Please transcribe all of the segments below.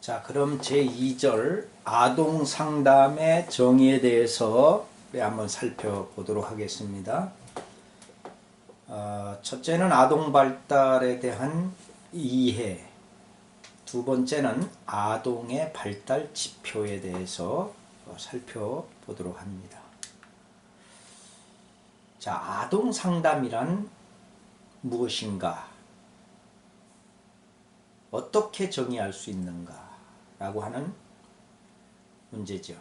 자, 그럼 제2절 아동 상담의 정의에 대해서 우리 한번 살펴보도록 하겠습니다. 첫째는 아동 발달에 대한 이해, 두 번째는 아동의 발달 지표에 대해서 살펴보도록 합니다. 자, 아동 상담이란 무엇인가? 어떻게 정의할 수 있는가? 라고 하는 문제죠.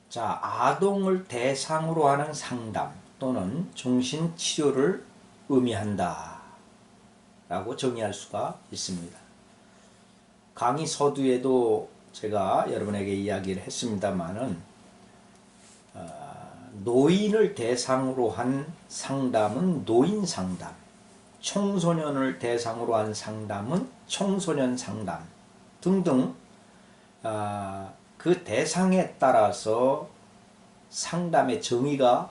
자, 아동을 대상으로 하는 상담 또는 정신치료를 의미한다 라고 정의할 수가 있습니다. 강의 서두에도 제가 여러분에게 이야기를 했습니다마는 노인을 대상으로 한 상담은 노인 상담, 청소년을 대상으로 한 상담은 청소년 상담 등등 그 대상에 따라서 상담의 정의가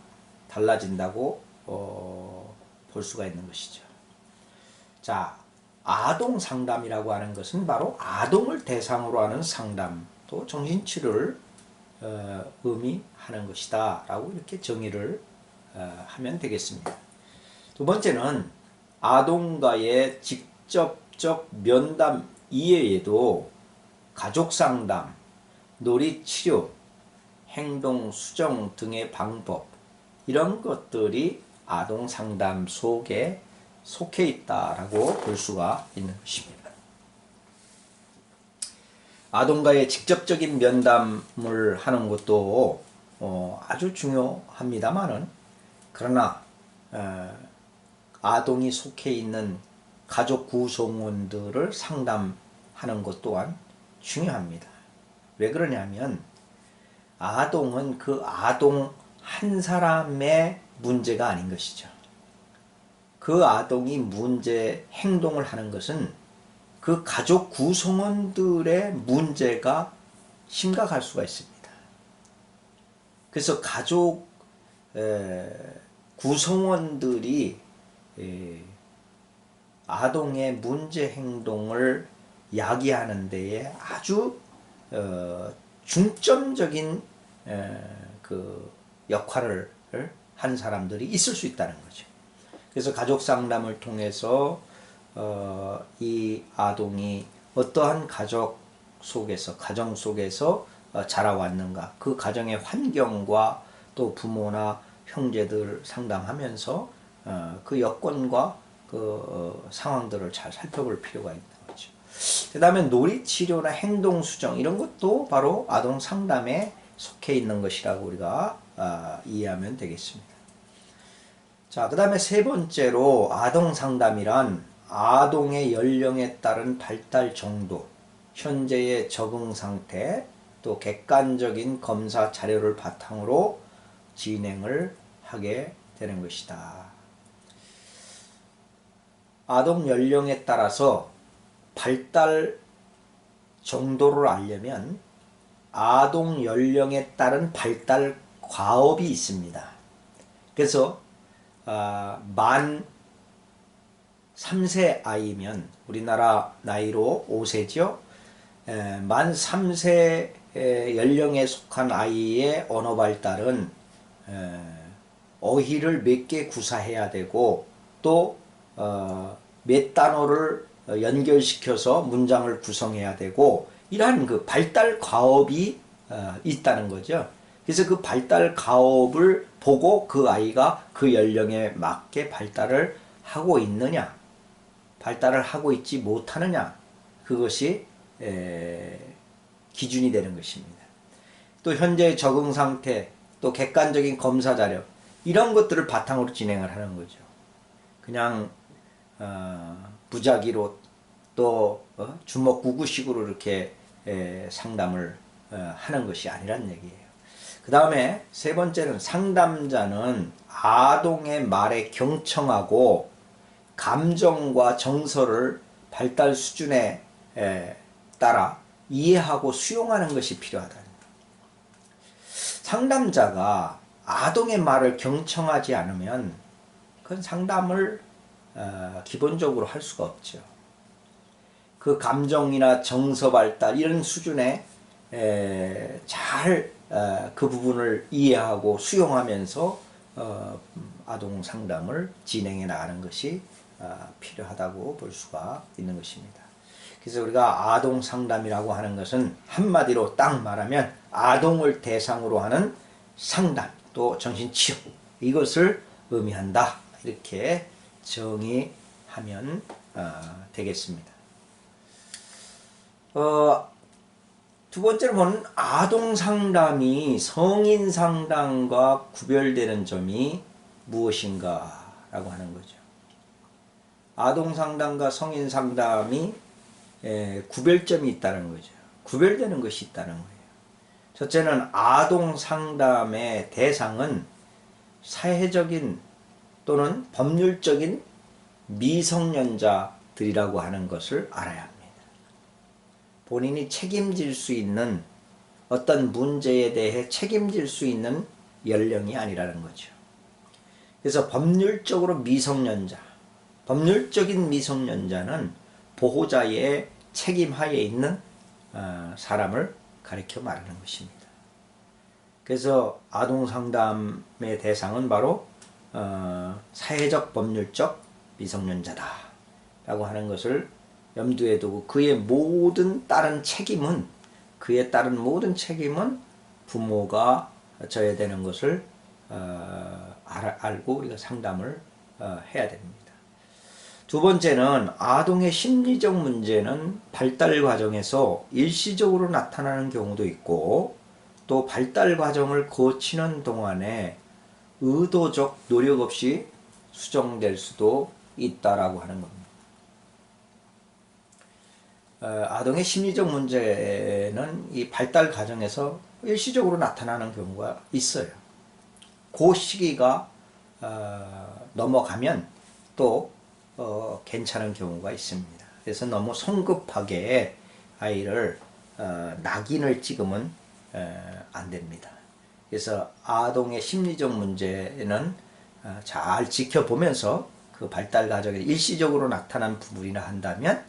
달라진다고 볼 수가 있는 것이죠. 자, 아동 상담이라고 하는 것은 바로 아동을 대상으로 하는 상담 또 정신치료를 의미하는 것이다 라고 이렇게 정의를 하면 되겠습니다. 두 번째는 아동과의 직접적 면담 이외에도 가족상담, 놀이치료, 행동수정 등의 방법 이런 것들이 아동상담 속에 속해 있다라고 볼 수가 있는 것입니다. 아동과의 직접적인 면담을 하는 것도 아주 중요합니다만은 그러나 아동이 속해 있는 가족 구성원들을 상담하는 것 또한 중요합니다. 왜 그러냐면 아동은 그 아동 한 사람의 문제가 아닌 것이죠. 그 아동이 문제 행동을 하는 것은 그 가족 구성원들의 문제가 심각할 수가 있습니다. 그래서 가족 구성원들이 아동의 문제 행동을 야기하는 데에 아주 중점적인 그 역할을 한 사람들이 있을 수 있다는 거죠. 그래서 가족 상담을 통해서 이 아동이 어떠한 가정 속에서 자라왔는가, 그 가정의 환경과 또 부모나 형제들 상담하면서 그 여건과 그 상황들을 잘 살펴볼 필요가 있는 거죠. 그 다음에 놀이치료나 행동수정 이런 것도 바로 아동 상담에 속해 있는 것이라고 우리가 이해하면 되겠습니다. 자, 그 다음에 세 번째로 아동 상담이란 아동의 연령에 따른 발달 정도, 현재의 적응 상태, 또 객관적인 검사 자료를 바탕으로 진행을 하게 되는 것이다. 아동 연령에 따라서 발달 정도를 알려면 아동 연령에 따른 발달 과업이 있습니다. 그래서 만 3세 아이면 우리나라 나이로 5세죠. 만 3세 연령에 속한 아이의 언어 발달은 어휘를 몇 개 구사해야 되고 또 몇 단어를 연결시켜서 문장을 구성해야 되고 이러한 그 발달 과업이 있다는 거죠. 그래서 그 발달 과업을 보고 그 아이가 그 연령에 맞게 발달을 하고 있느냐, 발달을 하고 있지 못하느냐, 그것이 기준이 되는 것입니다. 또 현재의 적응 상태, 또 객관적인 검사 자료 이런 것들을 바탕으로 진행을 하는 거죠. 그냥 무작위로 또 주먹구구식으로 이렇게 상담을 하는 것이 아니란 얘기예요. 그 다음에 세 번째는 상담자는 아동의 말에 경청하고 감정과 정서를 발달 수준에 따라 이해하고 수용하는 것이 필요하다. 상담자가 아동의 말을 경청하지 않으면 그건 상담을 기본적으로 할 수가 없죠. 그 그 감정이나 정서 발달 이런 수준에 잘 그 부분을 이해하고 수용하면서 아동 상담을 진행해 나가는 것이 필요하다고 볼 수가 있는 것입니다. 그래서 우리가 아동 상담이라고 하는 것은 한마디로 딱 말하면 아동을 대상으로 하는 상담 또 정신치유 이것을 의미한다. 이렇게 정의하면 되겠습니다. 두 번째로 보는 아동 상담이 성인 상담과 구별되는 점이 무엇인가 라고 하는 거죠. 아동 상담과 성인 상담이 구별점이 있다는 거죠. 구별되는 것이 있다는 거예요. 첫째는 아동 상담의 대상은 사회적인 또는 법률적인 미성년자들이라고 하는 것을 알아야 합니다. 본인이 책임질 수 있는 어떤 문제에 대해 책임질 수 있는 연령이 아니라는 거죠. 그래서 법률적으로 미성년자, 법률적인 미성년자는 보호자의 책임하에 있는 사람을 가리켜 말하는 것입니다. 그래서 아동상담의 대상은 바로 사회적 법률적 미성년자다 라고 하는 것을 염두에 두고 그의 모든 다른 책임은 부모가 져야 되는 것을 알고 우리가 상담을 해야 됩니다. 두 번째는 아동의 심리적 문제는 발달 과정에서 일시적으로 나타나는 경우도 있고 또 발달 과정을 거치는 동안에 의도적 노력 없이 수정될 수도 있다라고 하는 겁니다. 아동의 심리적 문제는 이 발달 과정에서 일시적으로 나타나는 경우가 있어요. 그 시기가 넘어가면 또 괜찮은 경우가 있습니다. 그래서 너무 성급하게 아이를 낙인을 찍으면 안 됩니다. 그래서 아동의 심리적 문제는 잘 지켜보면서 그 발달 과정에 일시적으로 나타난 부분이라 한다면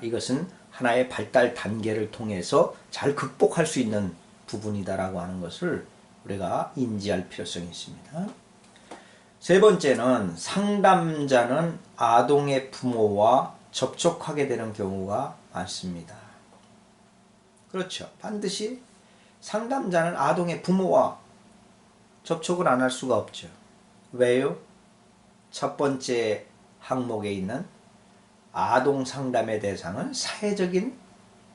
이것은 하나의 발달 단계를 통해서 잘 극복할 수 있는 부분이다라고 하는 것을 우리가 인지할 필요성이 있습니다. 세 번째는 상담자는 아동의 부모와 접촉하게 되는 경우가 많습니다. 그렇죠. 반드시 상담자는 아동의 부모와 접촉을 안 할 수가 없죠. 왜요? 첫 번째 항목에 있는 아동 상담의 대상은 사회적인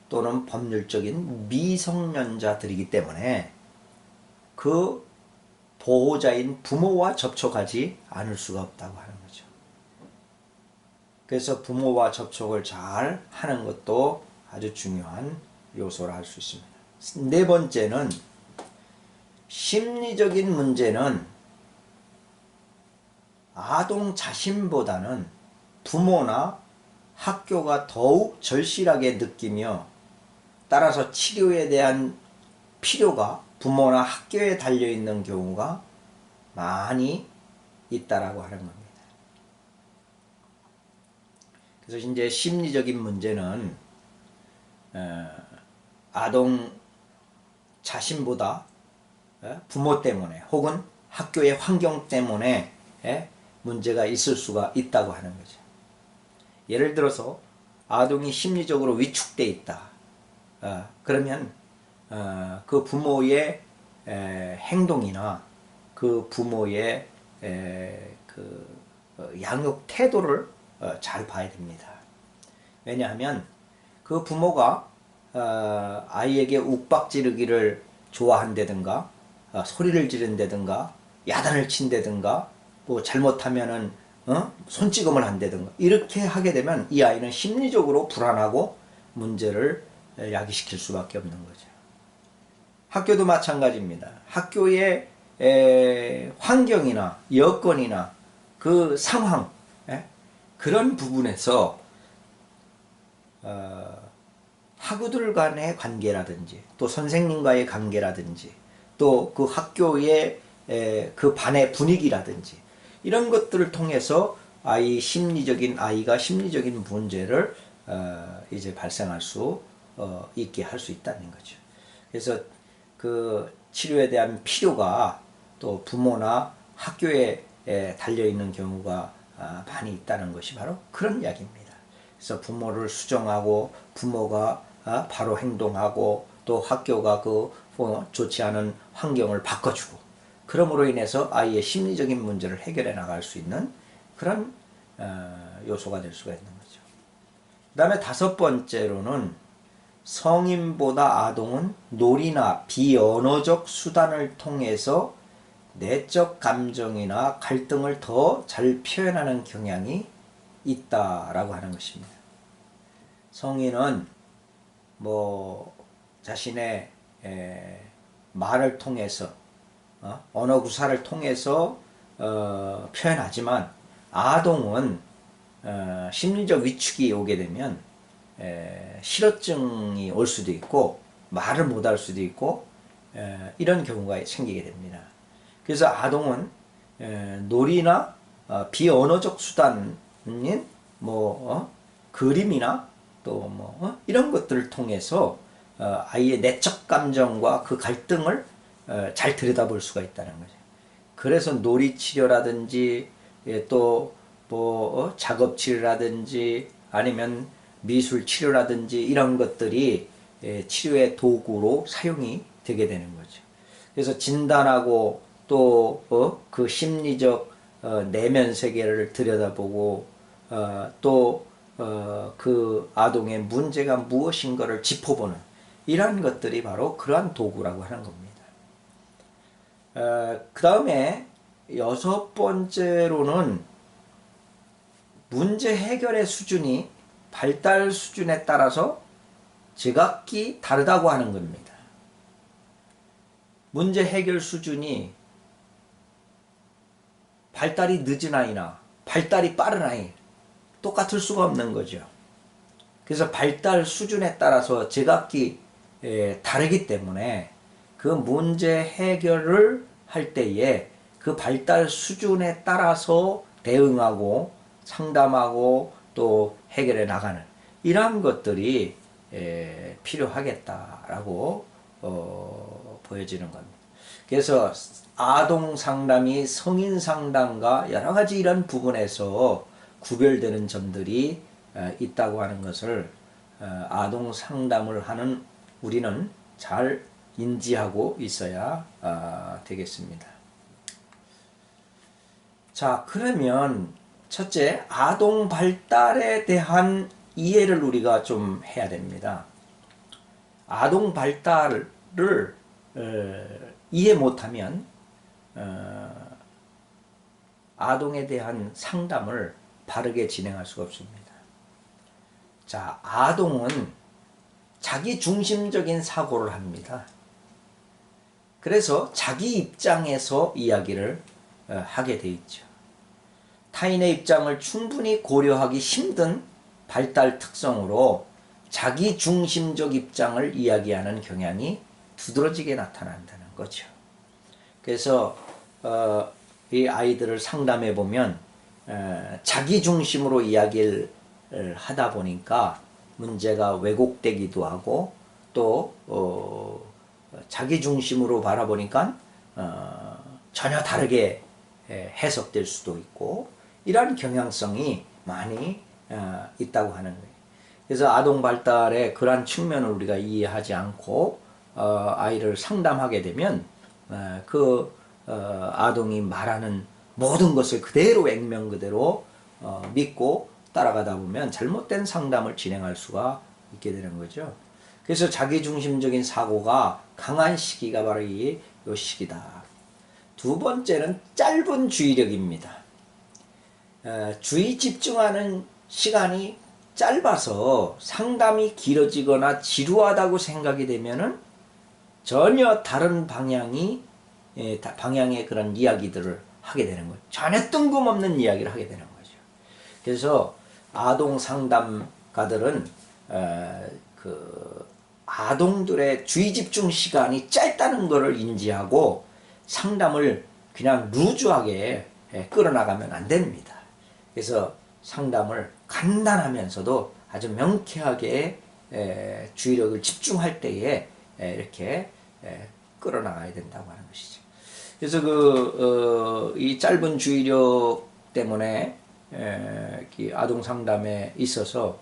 또는 법률적인 미성년자들이기 때문에 그 보호자인 부모와 접촉하지 않을 수가 없다고 하는 거죠. 그래서 부모와 접촉을 잘 하는 것도 아주 중요한 요소라 할 수 있습니다. 네 번째는 심리적인 문제는 아동 자신보다는 부모나 학교가 더욱 절실하게 느끼며 따라서 치료에 대한 필요가 부모나 학교에 달려있는 경우가 많이 있다라고 하는 겁니다. 그래서 이제 심리적인 문제는 아동 자신보다 부모 때문에 혹은 학교의 환경 때문에 문제가 있을 수가 있다고 하는 거죠. 예를 들어서 아동이 심리적으로 위축돼 있다. 그러면 그 부모의 행동이나 그 부모의 그 양육 태도를 잘 봐야 됩니다. 왜냐하면 그 부모가 아이에게 욱박지르기를 좋아한다든가 소리를 지른다든가 야단을 친다든가 뭐 잘못하면은 손찌검을 한다든가 이렇게 하게 되면 이 아이는 심리적으로 불안하고 문제를 야기시킬 수밖에 없는 거죠. 학교도 마찬가지입니다. 학교의 환경이나 여건이나 그 상황 그런 부분에서 학우들 간의 관계라든지 또 선생님과의 관계라든지 또 그 학교의 그 반의 분위기라든지 이런 것들을 통해서 아이가 심리적인 문제를 이제 발생할 수 있게 할 수 있다는 거죠. 그래서 그 치료에 대한 필요가 또 부모나 학교에 달려 있는 경우가 많이 있다는 것이 바로 그런 이야기입니다. 그래서 부모를 수정하고 부모가 바로 행동하고 또 학교가 그 좋지 않은 환경을 바꿔주고 그러므로 인해서 아이의 심리적인 문제를 해결해 나갈 수 있는 그런 요소가 될 수가 있는 거죠. 그 다음에 다섯 번째로는 성인보다 아동은 놀이나 비언어적 수단을 통해서 내적 감정이나 갈등을 더 잘 표현하는 경향이 있다라고 하는 것입니다. 성인은 뭐 자신의 말을 통해서 언어 구사를 통해서 표현하지만 아동은 심리적 위축이 오게 되면 실어증이 올 수도 있고 말을 못할 수도 있고 이런 경우가 생기게 됩니다. 그래서 아동은 놀이나 비언어적 수단인 그림이나 또 이런 것들을 통해서 아이의 내적 감정과 그 갈등을 잘 들여다볼 수가 있다는 거죠. 그래서 놀이 치료라든지 또 작업 치료라든지 아니면 미술 치료라든지 이런 것들이 치료의 도구로 사용이 되게 되는 거죠. 그래서 진단하고 또 그 심리적 내면 세계를 들여다보고 또 그 아동의 문제가 무엇인가를 짚어보는 이러한 것들이 바로 그러한 도구라고 하는 겁니다. 그 다음에 여섯 번째로는 문제 해결의 수준이 발달 수준에 따라서 제각기 다르다고 하는 겁니다. 문제 해결 수준이 발달이 늦은 아이나 발달이 빠른 아이 똑같을 수가 없는 거죠. 그래서 발달 수준에 따라서 제각기 다르기 때문에 그 문제 해결을 할 때에 그 발달 수준에 따라서 대응하고 상담하고 또 해결해 나가는 이러한 것들이 필요하겠다라고 보여지는 겁니다. 그래서 아동 상담이 성인 상담과 여러 가지 이런 부분에서 구별되는 점들이 있다고 하는 것을 아동 상담을 하는 우리는 잘 인지하고 있어야 되겠습니다. 자, 그러면 첫째, 아동 발달에 대한 이해를 우리가 좀 해야 됩니다. 아동 발달을 이해 못하면 아동에 대한 상담을 바르게 진행할 수가 없습니다. 자, 아동은 자기 중심적인 사고를 합니다. 그래서 자기 입장에서 이야기를 하게 돼 있죠. 타인의 입장을 충분히 고려하기 힘든 발달 특성으로 자기 중심적 입장을 이야기하는 경향이 두드러지게 나타난다는 거죠. 그래서 이 아이들을 상담해 보면 자기 중심으로 이야기를 하다 보니까 문제가 왜곡되기도 하고 또 자기 중심으로 바라보니까 전혀 다르게 해석될 수도 있고 이러한 경향성이 많이 있다고 하는 거예요. 그래서 아동 발달의 그러한 측면을 우리가 이해하지 않고 아이를 상담하게 되면 그 아동이 말하는 모든 것을 그대로 액면 그대로 믿고 따라가다 보면 잘못된 상담을 진행할 수가 있게 되는 거죠. 그래서 자기중심적인 사고가 강한 시기가 바로 이 시기다. 두 번째는 짧은 주의력입니다. 주의 집중하는 시간이 짧아서 상담이 길어지거나 지루하다고 생각이 되면은 전혀 다른 방향의 그런 이야기들을 하게 되는 거죠. 전혀 뜬금없는 이야기를 하게 되는 거죠. 그래서 아동 상담가들은 그 아동들의 주의 집중 시간이 짧다는 것을 인지하고 상담을 그냥 루즈하게 끌어나가면 안 됩니다. 그래서 상담을 간단하면서도 아주 명쾌하게 주의력을 집중할 때에 이렇게 끌어나가야 된다고 하는 것이죠. 그래서 이 짧은 주의력 때문에 이 아동 상담에 있어서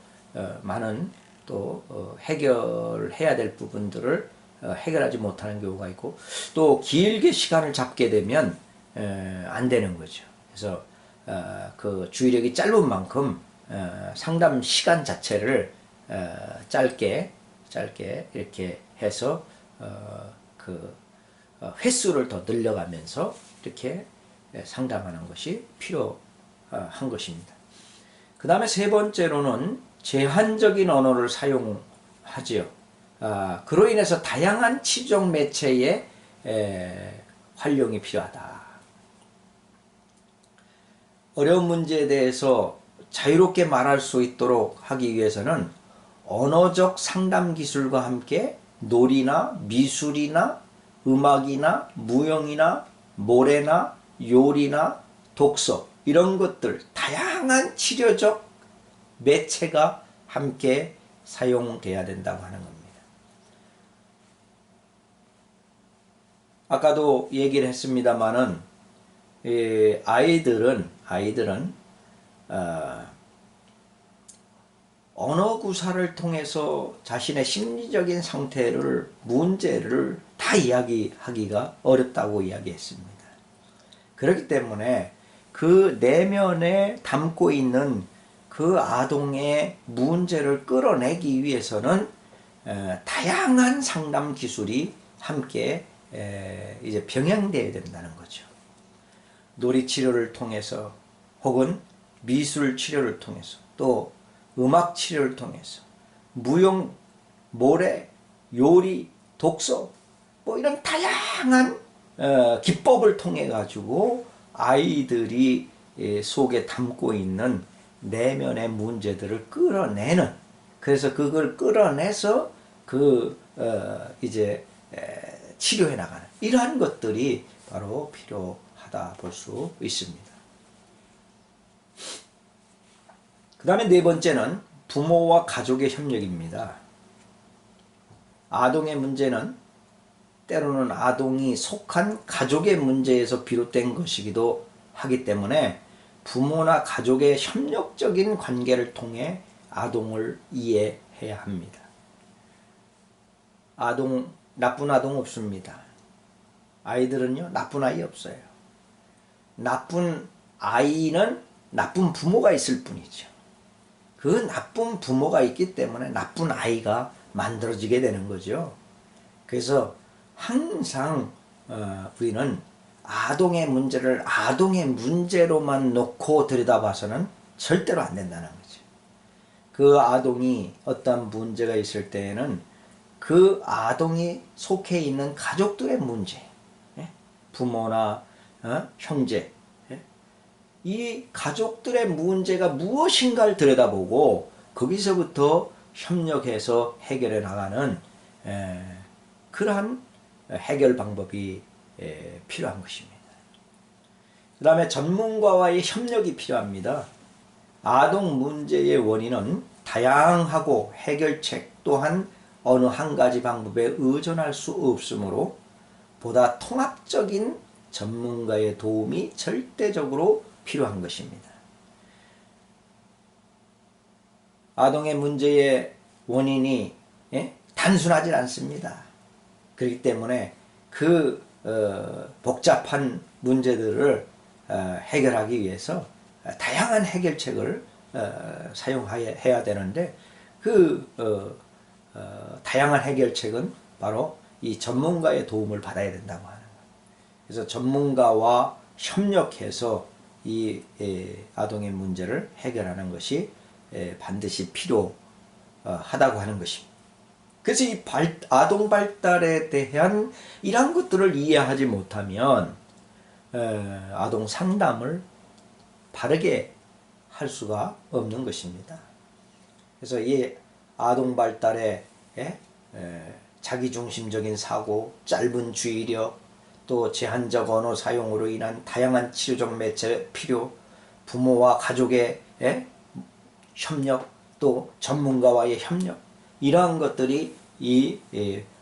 많은 또 해결해야 될 부분들을 해결하지 못하는 경우가 있고, 또 길게 시간을 잡게 되면 안 되는 거죠. 그래서 그 주의력이 짧은 만큼 상담 시간 자체를 짧게 이렇게 해서 횟수를 더 늘려가면서 이렇게 상담하는 것이 필요한 것입니다. 그 다음에 세 번째로는 제한적인 언어를 사용하지요. 그로 인해서 다양한 치료적 매체의 활용이 필요하다. 어려운 문제에 대해서 자유롭게 말할 수 있도록 하기 위해서는 언어적 상담 기술과 함께 놀이나 미술이나 음악이나 무용이나 노래나 요리나 독서, 이런 것들, 다양한 치료적 매체가 함께 사용돼야 된다고 하는 겁니다. 아까도 얘기를 했습니다마는 아이들은 언어 구사를 통해서 자신의 심리적인 상태를, 문제를 다 이야기하기가 어렵다고 이야기했습니다. 그렇기 때문에 그 내면에 담고 있는 그 아동의 문제를 끌어내기 위해서는 다양한 상담 기술이 함께 이제 병행되어야 된다는 거죠. 놀이 치료를 통해서, 혹은 미술 치료를 통해서, 또 음악 치료를 통해서, 무용, 노래, 요리, 독서, 뭐 이런 다양한 기법을 통해 가지고 아이들이 속에 담고 있는 내면의 문제들을 끌어내는, 그래서 그걸 끌어내서 이제 치료해 나가는, 이러한 것들이 바로 필요하다 볼 수 있습니다. 그 다음에 네 번째는 부모와 가족의 협력입니다. 아동의 문제는 때로는 아동이 속한 가족의 문제에서 비롯된 것이기도 하기 때문에 부모나 가족의 협력적인 관계를 통해 아동을 이해해야 합니다. 나쁜 아동 없습니다. 아이들은요, 나쁜 아이 없어요. 나쁜 아이는 나쁜 부모가 있을 뿐이죠. 그 나쁜 부모가 있기 때문에 나쁜 아이가 만들어지게 되는 거죠. 그래서 항상 우리는 아동의 문제를 아동의 문제로만 놓고 들여다봐서는 절대로 안 된다는 거죠. 그 아동이 어떤 문제가 있을 때에는 그 아동이 속해 있는 가족들의 문제, 부모나 형제, 이 가족들의 문제가 무엇인가를 들여다보고 거기서부터 협력해서 해결해 나가는 그러한 해결 방법이 필요한 것입니다. 그 다음에 전문가와의 협력이 필요합니다. 아동 문제의 원인은 다양하고 해결책 또한 어느 한 가지 방법에 의존할 수 없으므로 보다 통합적인 전문가의 도움이 절대적으로 필요한 것입니다. 아동의 문제의 원인이 단순하지 않습니다. 그렇기 때문에 그 복잡한 문제들을 해결하기 위해서 다양한 해결책을 사용해야 되는데, 다양한 해결책은 바로 이 전문가의 도움을 받아야 된다고 하는 거예요. 그래서 전문가와 협력해서 이 아동의 문제를 해결하는 것이 반드시 필요하다고 하는 것입니다. 그래서 이 아동 발달에 대한 이러한 것들을 이해하지 못하면 아동 상담을 바르게 할 수가 없는 것입니다. 그래서 이 아동 발달에 자기중심적인 사고, 짧은 주의력, 또 제한적 언어 사용으로 인한 다양한 치료적 매체 필요, 부모와 가족의 협력, 또 전문가와의 협력, 이러한 것들이 이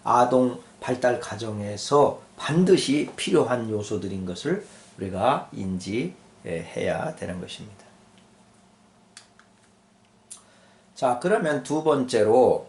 아동 발달 과정에서 반드시 필요한 요소들인 것을 우리가 인지해야 되는 것입니다. 자, 그러면 두 번째로